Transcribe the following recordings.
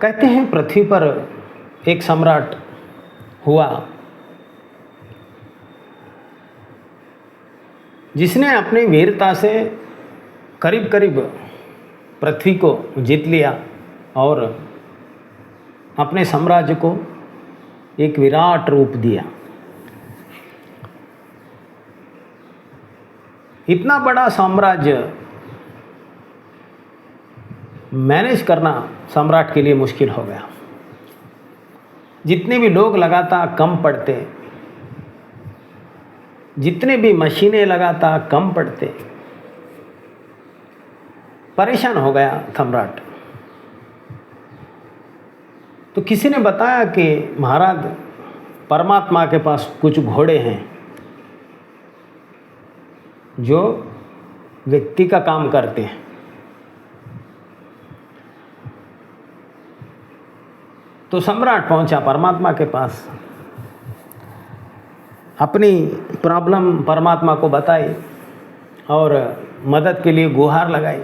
कहते हैं पृथ्वी पर एक सम्राट हुआ जिसने अपनी वीरता से करीब करीब पृथ्वी को जीत लिया और अपने साम्राज्य को एक विराट रूप दिया। इतना बड़ा साम्राज्य मैनेज करना सम्राट के लिए मुश्किल हो गया। जितने भी लोग लगातार कम पड़ते, जितने भी मशीनें लगातार कम पड़ते, परेशान हो गया सम्राट। तो किसी ने बताया कि महाराज परमात्मा के पास कुछ घोड़े हैं जो व्यक्ति का काम करते हैं। तो सम्राट पहुंचा परमात्मा के पास, अपनी प्रॉब्लम परमात्मा को बताई और मदद के लिए गुहार लगाई।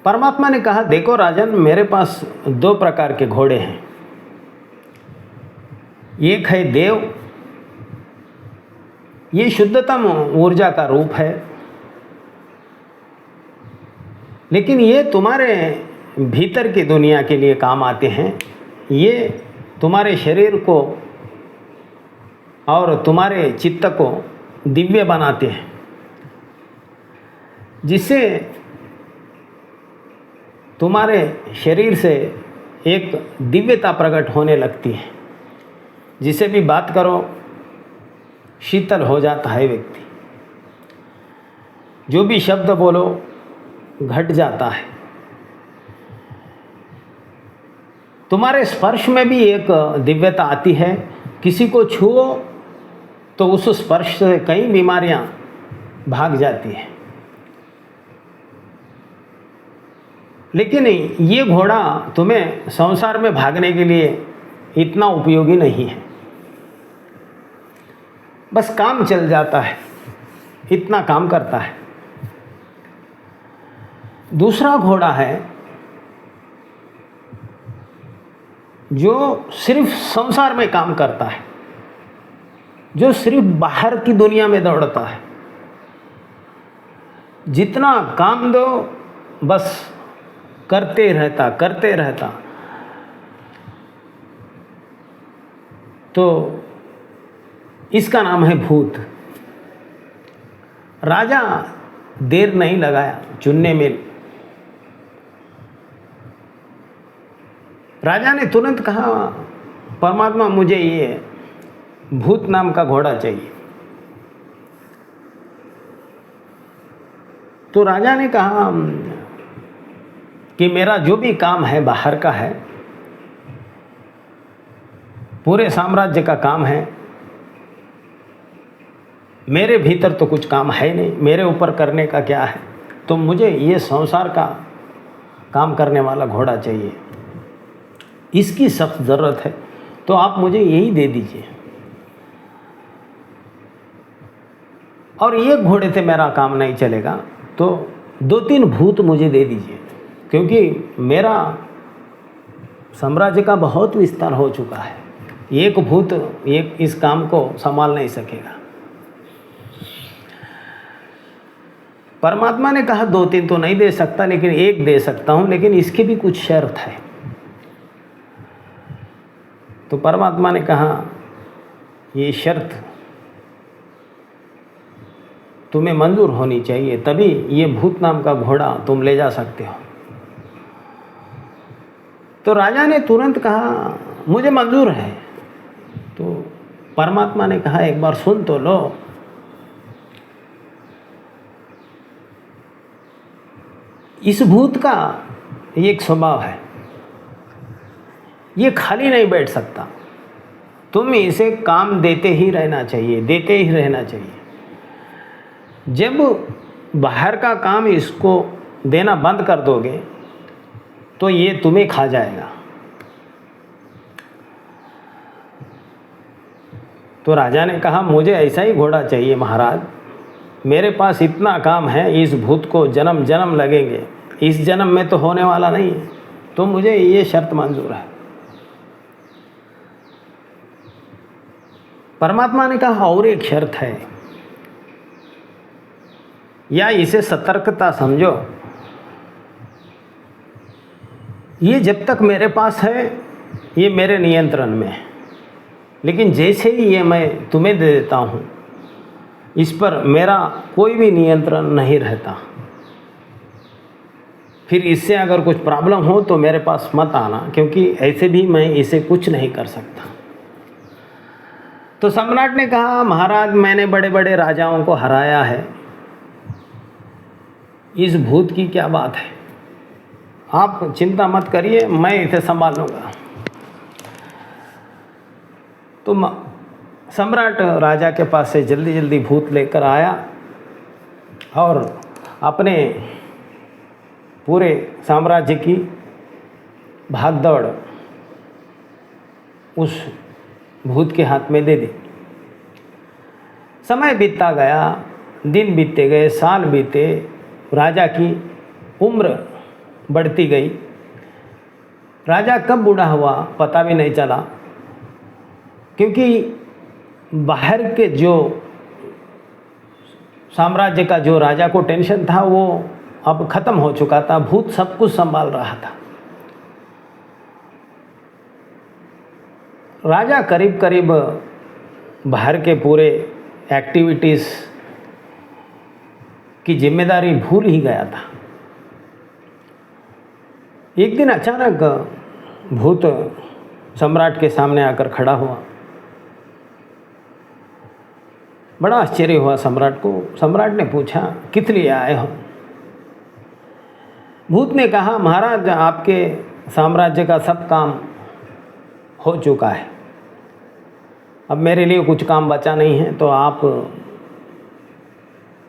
परमात्मा ने कहा, देखो राजन, मेरे पास 2 प्रकार के घोड़े हैं। एक है देव, ये शुद्धतम ऊर्जा का रूप है, लेकिन ये तुम्हारे भीतर की दुनिया के लिए काम आते हैं। ये तुम्हारे शरीर को और तुम्हारे चित्त को दिव्य बनाते हैं, जिससे तुम्हारे शरीर से एक दिव्यता प्रकट होने लगती है। जिसे भी बात करो शीतल हो जाता है व्यक्ति, जो भी शब्द बोलो घट जाता है। तुम्हारे स्पर्श में भी एक दिव्यता आती है। किसी को छुओ तो उस स्पर्श से कई बीमारियां भाग जाती हैं। लेकिन ये घोड़ा तुम्हें संसार में भागने के लिए इतना उपयोगी नहीं है, बस काम चल जाता है, इतना काम करता है। दूसरा घोड़ा है जो सिर्फ संसार में काम करता है, जो सिर्फ बाहर की दुनिया में दौड़ता है। जितना काम दो बस करते रहता। तो इसका नाम है भूत। राजा देर नहीं लगाया चुनने में। राजा ने तुरंत कहा, परमात्मा मुझे ये भूत नाम का घोड़ा चाहिए। तो राजा ने कहा कि मेरा जो भी काम है बाहर का है, पूरे साम्राज्य का काम है, मेरे भीतर तो कुछ काम है नहीं, मेरे ऊपर करने का क्या है। तो मुझे ये संसार का काम करने वाला घोड़ा चाहिए, इसकी सख्त ज़रूरत है, तो आप मुझे यही दे दीजिए। और ये घोड़े से मेरा काम नहीं चलेगा, तो 2-3 भूत मुझे दे दीजिए, क्योंकि मेरा साम्राज्य का बहुत विस्तार हो चुका है। एक भूत इस काम को संभाल नहीं सकेगा। परमात्मा ने कहा 2-3 तो नहीं दे सकता, लेकिन 1 दे सकता हूँ, लेकिन इसकी भी कुछ शर्त है। तो परमात्मा ने कहा, ये शर्त तुम्हें मंजूर होनी चाहिए, तभी ये भूत नाम का घोड़ा तुम ले जा सकते हो। तो राजा ने तुरंत कहा, मुझे मंजूर है। तो परमात्मा ने कहा, एक बार सुन तो लो। इस भूत का एक स्वभाव है, ये खाली नहीं बैठ सकता। तुम इसे काम देते ही रहना चाहिए। जब बाहर का काम इसको देना बंद कर दोगे तो ये तुम्हें खा जाएगा। तो राजा ने कहा, मुझे ऐसा ही घोड़ा चाहिए महाराज, मेरे पास इतना काम है, इस भूत को जन्म जन्म लगेंगे, इस जन्म में तो होने वाला नहीं है, तो मुझे ये शर्त मंजूर है। परमात्मा ने कहा और एक शर्त है, या इसे सतर्कता समझो, ये जब तक मेरे पास है ये मेरे नियंत्रण में है, लेकिन जैसे ही ये मैं तुम्हें दे देता हूँ इस पर मेरा कोई भी नियंत्रण नहीं रहता। फिर इससे अगर कुछ प्रॉब्लम हो तो मेरे पास मत आना, क्योंकि ऐसे भी मैं इसे कुछ नहीं कर सकता। तो सम्राट ने कहा, महाराज मैंने बड़े बड़े राजाओं को हराया है, इस भूत की क्या बात है, आप चिंता मत करिए, मैं इसे संभाल लूँगा। तो सम्राट राजा के पास से जल्दी जल्दी भूत लेकर आया और अपने पूरे साम्राज्य की भागदौड़ उस भूत के हाथ में दे दी। समय बीतता गया, दिन बीतते गए, साल बीते, राजा की उम्र बढ़ती गई। राजा कब बूढ़ा हुआ पता भी नहीं चला, क्योंकि बाहर के जो साम्राज्य का जो राजा को टेंशन था वो अब ख़त्म हो चुका था, भूत सब कुछ संभाल रहा था। राजा करीब करीब बाहर के पूरे एक्टिविटीज़ की जिम्मेदारी भूल ही गया था। एक दिन अचानक भूत सम्राट के सामने आकर खड़ा हुआ। बड़ा आश्चर्य हुआ सम्राट को। सम्राट ने पूछा, किस लिए आए हो? भूत ने कहा, महाराज आपके साम्राज्य का सब काम हो चुका है, अब मेरे लिए कुछ काम बचा नहीं है, तो आप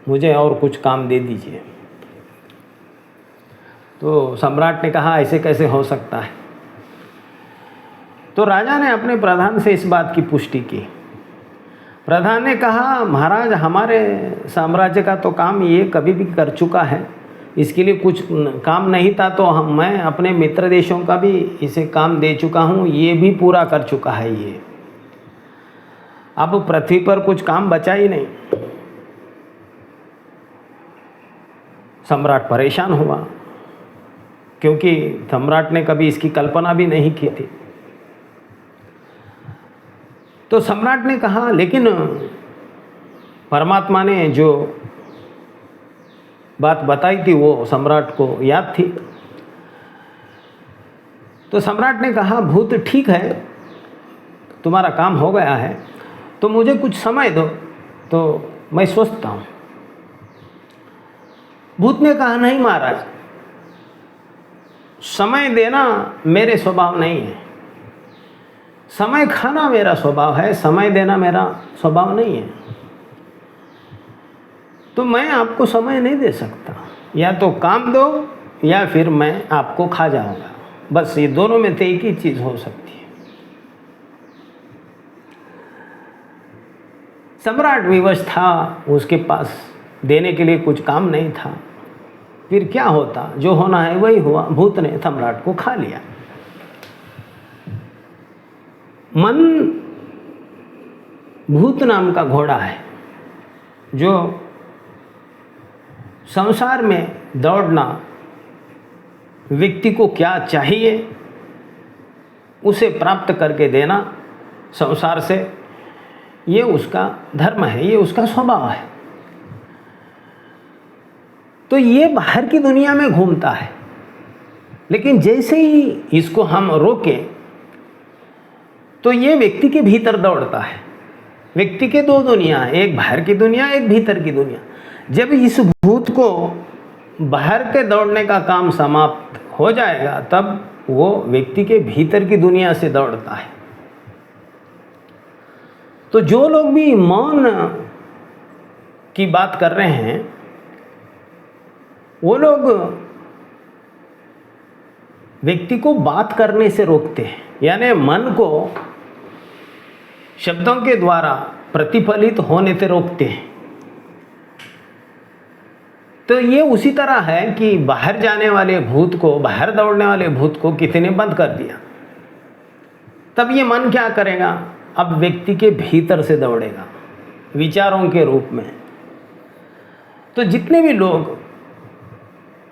मुझे और कुछ काम दे दीजिए। तो सम्राट ने कहा, ऐसे कैसे हो सकता है? तो राजा ने अपने प्रधान से इस बात की पुष्टि की। प्रधान ने कहा, महाराज हमारे साम्राज्य का तो काम ये कभी भी कर चुका है, इसके लिए कुछ काम नहीं था, तो मैं अपने मित्र देशों का भी इसे काम दे चुका हूँ, ये भी पूरा कर चुका है। ये अब पृथ्वी पर कुछ काम बचा ही नहीं। सम्राट परेशान हुआ, क्योंकि सम्राट ने कभी इसकी कल्पना भी नहीं की थी। तो सम्राट ने कहा, लेकिन परमात्मा ने जो बात बताई थी वो सम्राट को याद थी। तो सम्राट ने कहा, भूत ठीक है, तुम्हारा काम हो गया है, तो मुझे कुछ समय दो तो मैं सोचता हूँ। भूत ने कहा, नहीं महाराज, समय देना मेरे स्वभाव नहीं है, समय खाना मेरा स्वभाव है, समय देना मेरा स्वभाव नहीं है, तो मैं आपको समय नहीं दे सकता। या तो काम दो या फिर मैं आपको खा जाऊंगा, बस ये दोनों में से एक ही चीज़ हो सकती है। सम्राट विवश था, उसके पास देने के लिए कुछ काम नहीं था। फिर क्या होता, जो होना है वही हुआ। भूत ने सम्राट को खा लिया। मन भूत नाम का घोड़ा है जो संसार में दौड़ना, व्यक्ति को क्या चाहिए उसे प्राप्त करके देना संसार से, ये उसका धर्म है, ये उसका स्वभाव है। तो ये बाहर की दुनिया में घूमता है, लेकिन जैसे ही इसको हम रोकें तो ये व्यक्ति के भीतर दौड़ता है। व्यक्ति के दो दुनिया है, एक बाहर की दुनिया, एक भीतर की दुनिया। जब इस भूत को बाहर के दौड़ने का काम समाप्त हो जाएगा तब वो व्यक्ति के भीतर की दुनिया से दौड़ता है। तो जो लोग भी मौन की बात कर रहे हैं वो लोग व्यक्ति को बात करने से रोकते हैं, यानी मन को शब्दों के द्वारा प्रतिफलित होने से रोकते हैं। तो ये उसी तरह है कि बाहर जाने वाले भूत को, बाहर दौड़ने वाले भूत को किसी ने बंद कर दिया, तब ये मन क्या करेगा? अब व्यक्ति के भीतर से दौड़ेगा विचारों के रूप में। तो जितने भी लोग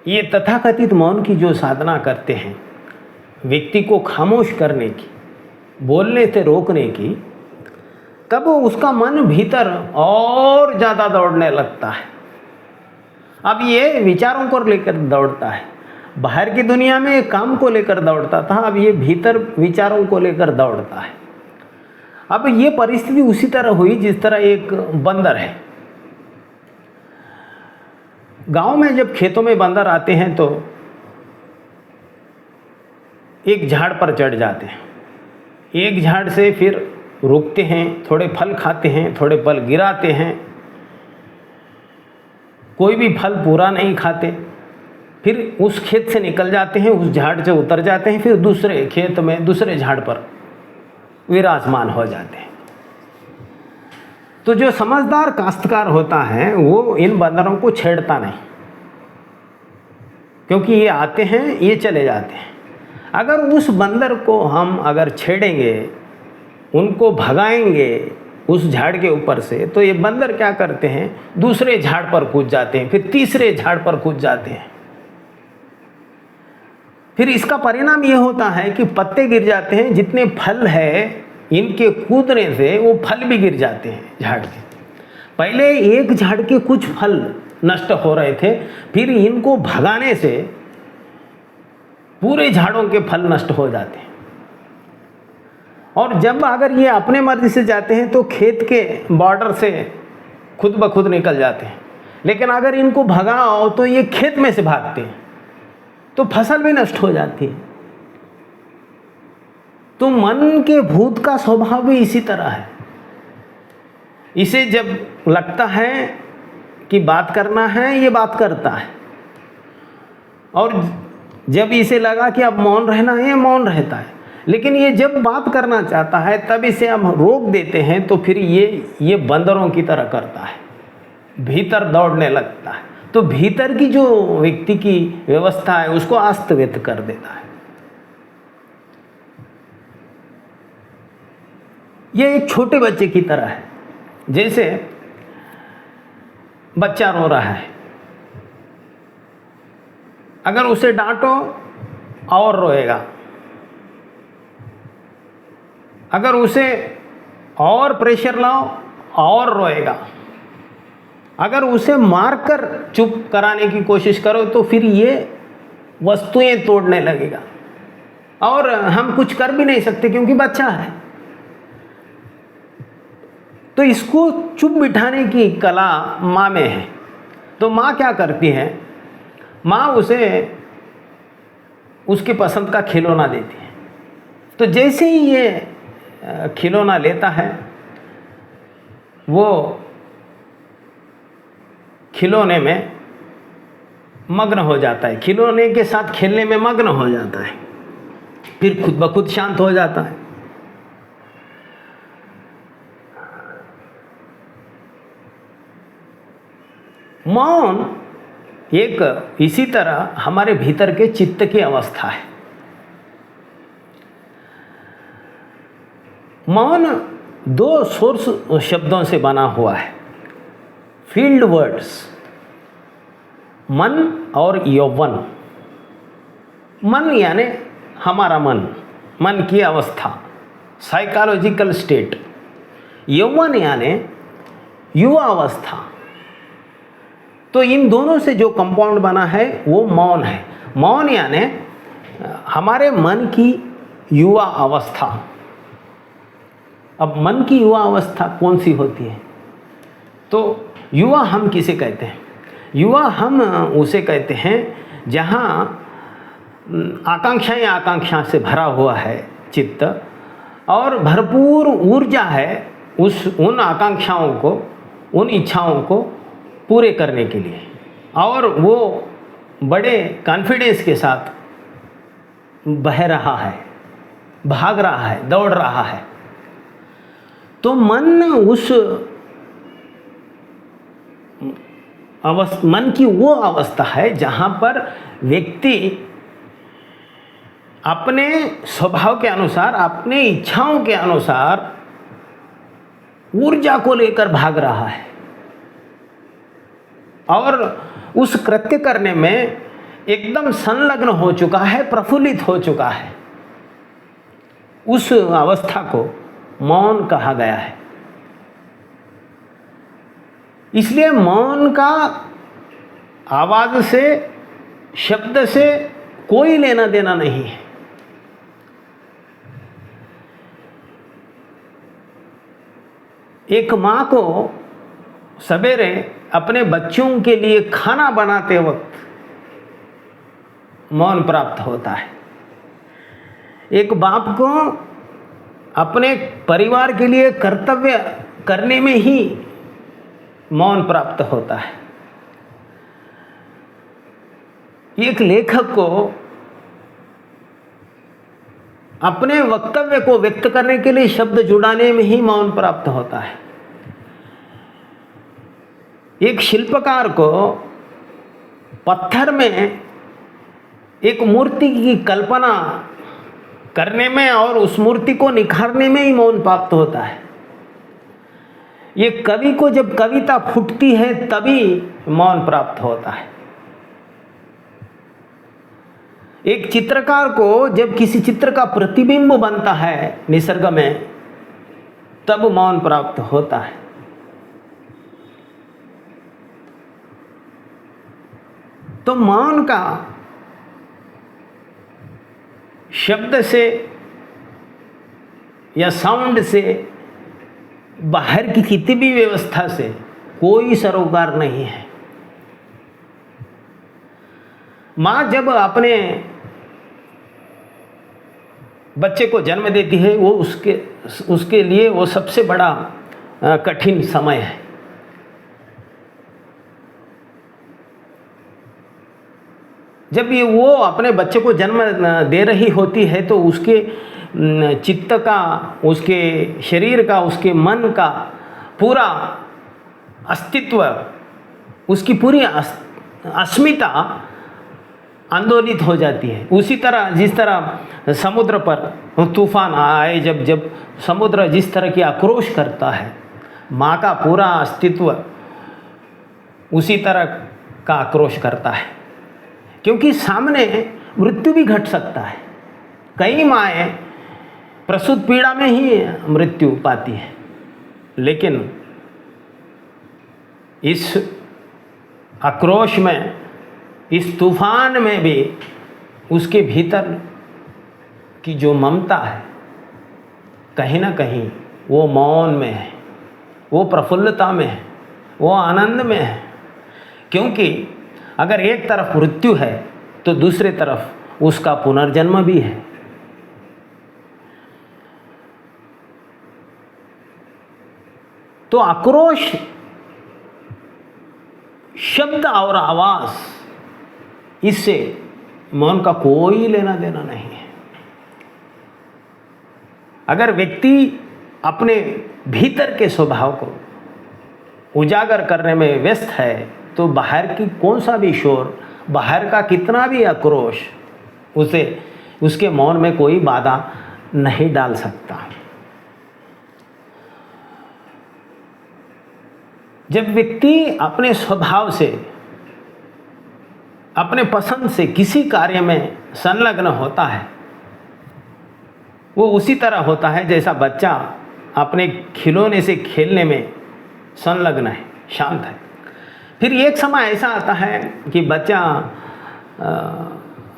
ये तथाकथित मौन की जो साधना करते हैं, व्यक्ति को खामोश करने की, बोलने से रोकने की, तब उसका मन भीतर और ज़्यादा दौड़ने लगता है। अब ये विचारों को लेकर दौड़ता है, बाहर की दुनिया में काम को लेकर दौड़ता था, अब ये भीतर विचारों को लेकर दौड़ता है। अब ये परिस्थिति उसी तरह हुई जिस तरह एक बंदर है। गांव में जब खेतों में बंदर आते हैं तो एक झाड़ पर चढ़ जाते हैं, एक झाड़ से फिर रुकते हैं, थोड़े फल खाते हैं, थोड़े फल गिराते हैं, कोई भी फल पूरा नहीं खाते, फिर उस खेत से निकल जाते हैं, उस झाड़ से उतर जाते हैं, फिर दूसरे खेत में दूसरे झाड़ पर विराजमान हो जाते हैं। तो जो समझदार काश्तकार होता है वो इन बंदरों को छेड़ता नहीं, क्योंकि ये आते हैं, ये चले जाते हैं। अगर उस बंदर को हम अगर छेड़ेंगे, उनको भगाएंगे उस झाड़ के ऊपर से, तो ये बंदर क्या करते हैं? दूसरे झाड़ पर कूद जाते हैं, फिर तीसरे झाड़ पर कूद जाते हैं। फिर इसका परिणाम ये होता है कि पत्ते गिर जाते हैं, जितने फल है इनके कूदने से वो फल भी गिर जाते हैं झाड़ के। पहले एक झाड़ के कुछ फल नष्ट हो रहे थे, फिर इनको भगाने से पूरे झाड़ों के फल नष्ट हो जाते हैं। और जब अगर ये अपने मर्जी से जाते हैं तो खेत के बॉर्डर से खुद ब खुद निकल जाते हैं, लेकिन अगर इनको भगाओ तो ये खेत में से भागते हैं, तो फसल भी नष्ट हो जाती है। तो मन के भूत का स्वभाव भी इसी तरह है। इसे जब लगता है कि बात करना है, ये बात करता है, और जब इसे लगा कि अब मौन रहना है, ये मौन रहता है। लेकिन ये जब बात करना चाहता है तब इसे हम रोक देते हैं, तो फिर ये बंदरों की तरह करता है, भीतर दौड़ने लगता है। तो भीतर की जो व्यक्ति की व्यवस्था है उसको अस्त व्यस्त कर देता है। ये एक छोटे बच्चे की तरह है। जैसे बच्चा रो रहा है, अगर उसे डांटो और रोएगा, अगर उसे और प्रेशर लाओ और रोएगा, अगर उसे मारकर चुप कराने की कोशिश करो तो फिर ये वस्तुएं तोड़ने लगेगा, और हम कुछ कर भी नहीं सकते क्योंकि बच्चा है। तो इसको चुप बिठाने की कला माँ में है। तो माँ क्या करती है? माँ उसे उसकी पसंद का खिलौना देती है। तो जैसे ही ये खिलौना लेता है, वो खिलौने में मग्न हो जाता है, खिलौने के साथ खेलने में मग्न हो जाता है, फिर खुद ब खुद शांत हो जाता है। मौन एक इसी तरह हमारे भीतर के चित्त की अवस्था है। मौन दो सोर्स शब्दों से बना हुआ है, फील्ड वर्ड्स, मन और यौवन। मन यानी हमारा मन, मन की अवस्था, साइकोलॉजिकल स्टेट। यौवन यानी युवा अवस्था। तो इन दोनों से जो कंपाउंड बना है वो मौन है। मौन यानी हमारे मन की युवा अवस्था। अब मन की युवा अवस्था कौन सी होती है? तो युवा हम किसे कहते हैं? युवा हम उसे कहते हैं जहाँ आकांक्षाएं आकांक्षा से भरा हुआ है चित्त, और भरपूर ऊर्जा है उन आकांक्षाओं को, उन इच्छाओं को पूरे करने के लिए, और वो बड़े कॉन्फिडेंस के साथ बह रहा है, भाग रहा है, दौड़ रहा है। तो मन उस मन की वो अवस्था है जहाँ पर व्यक्ति अपने स्वभाव के अनुसार, अपने इच्छाओं के अनुसार ऊर्जा को लेकर भाग रहा है और उस कृत्य करने में एकदम संलग्न हो चुका है, प्रफुल्लित हो चुका है। उस अवस्था को मौन कहा गया है। इसलिए मौन का आवाज से, शब्द से कोई लेना देना नहीं है। एक माँ को सवेरे अपने बच्चों के लिए खाना बनाते वक्त मौन प्राप्त होता है। एक बाप को अपने परिवार के लिए कर्तव्य करने में ही मौन प्राप्त होता है। एक लेखक को अपने वक्तव्य को व्यक्त करने के लिए शब्द जुड़ाने में ही मौन प्राप्त होता है। एक शिल्पकार को पत्थर में एक मूर्ति की कल्पना करने में और उस मूर्ति को निखारने में ही मौन प्राप्त होता है। ये कवि को जब कविता फूटती है तभी मौन प्राप्त होता है। एक चित्रकार को जब किसी चित्र का प्रतिबिंब बनता है निसर्ग में, तब मौन प्राप्त होता है। तो मौन का शब्द से या साउंड से, बाहर की किसी भी व्यवस्था से कोई सरोकार नहीं है। माँ जब अपने बच्चे को जन्म देती है, वो उसके लिए वो सबसे बड़ा कठिन समय है। जब ये वो अपने बच्चे को जन्म दे रही होती है तो उसके चित्त का, उसके शरीर का, उसके मन का पूरा अस्तित्व, उसकी पूरी अस्मिता आंदोलित हो जाती है। उसी तरह जिस तरह समुद्र पर तूफान आए, जब समुद्र जिस तरह की आक्रोश करता है, माँ का पूरा अस्तित्व उसी तरह का आक्रोश करता है, क्योंकि सामने मृत्यु भी घट सकता है। कई माएँ प्रसूत पीड़ा में ही मृत्यु पाती है, लेकिन इस आक्रोश में, इस तूफान में भी उसके भीतर की जो ममता है, कहीं ना कहीं वो मौन में है, वो प्रफुल्लता में है, वो आनंद में है। क्योंकि अगर एक तरफ मृत्यु है तो दूसरी तरफ उसका पुनर्जन्म भी है। तो आक्रोश, शब्द और आवाज, इससे मौन का कोई लेना देना नहीं है। अगर व्यक्ति अपने भीतर के स्वभाव को उजागर करने में व्यस्त है तो बाहर की कौन सा भी शोर, बाहर का कितना भी आक्रोश उसे, उसके मौन में कोई बाधा नहीं डाल सकता। जब व्यक्ति अपने स्वभाव से, अपने पसंद से किसी कार्य में संलग्न होता है, वो उसी तरह होता है जैसा बच्चा अपने खिलौने से खेलने में संलग्न है, शांत है। फिर एक समय ऐसा आता है कि बच्चा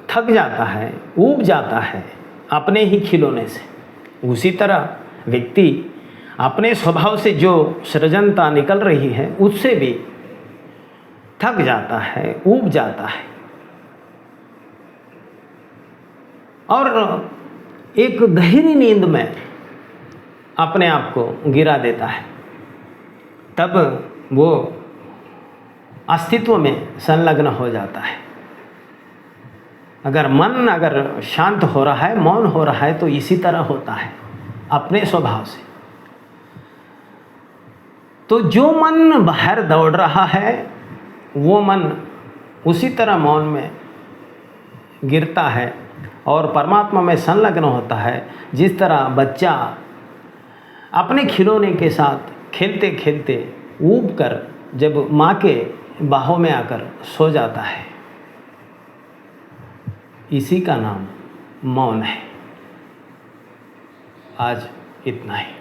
थक जाता है, ऊब जाता है अपने ही खिलौने से। उसी तरह व्यक्ति अपने स्वभाव से जो सृजनता निकल रही है उससे भी थक जाता है, ऊब जाता है और एक गहरी नींद में अपने आप को गिरा देता है। तब वो अस्तित्व में संलग्न हो जाता है। अगर मन अगर शांत हो रहा है, मौन हो रहा है, तो इसी तरह होता है अपने स्वभाव से। तो जो मन बाहर दौड़ रहा है, वो मन उसी तरह मौन में गिरता है और परमात्मा में संलग्न होता है, जिस तरह बच्चा अपने खिलौने के साथ खेलते खेलते ऊब कर जब माँ के बाहों में आकर सो जाता है। इसी का नाम मौन है। आज इतना ही।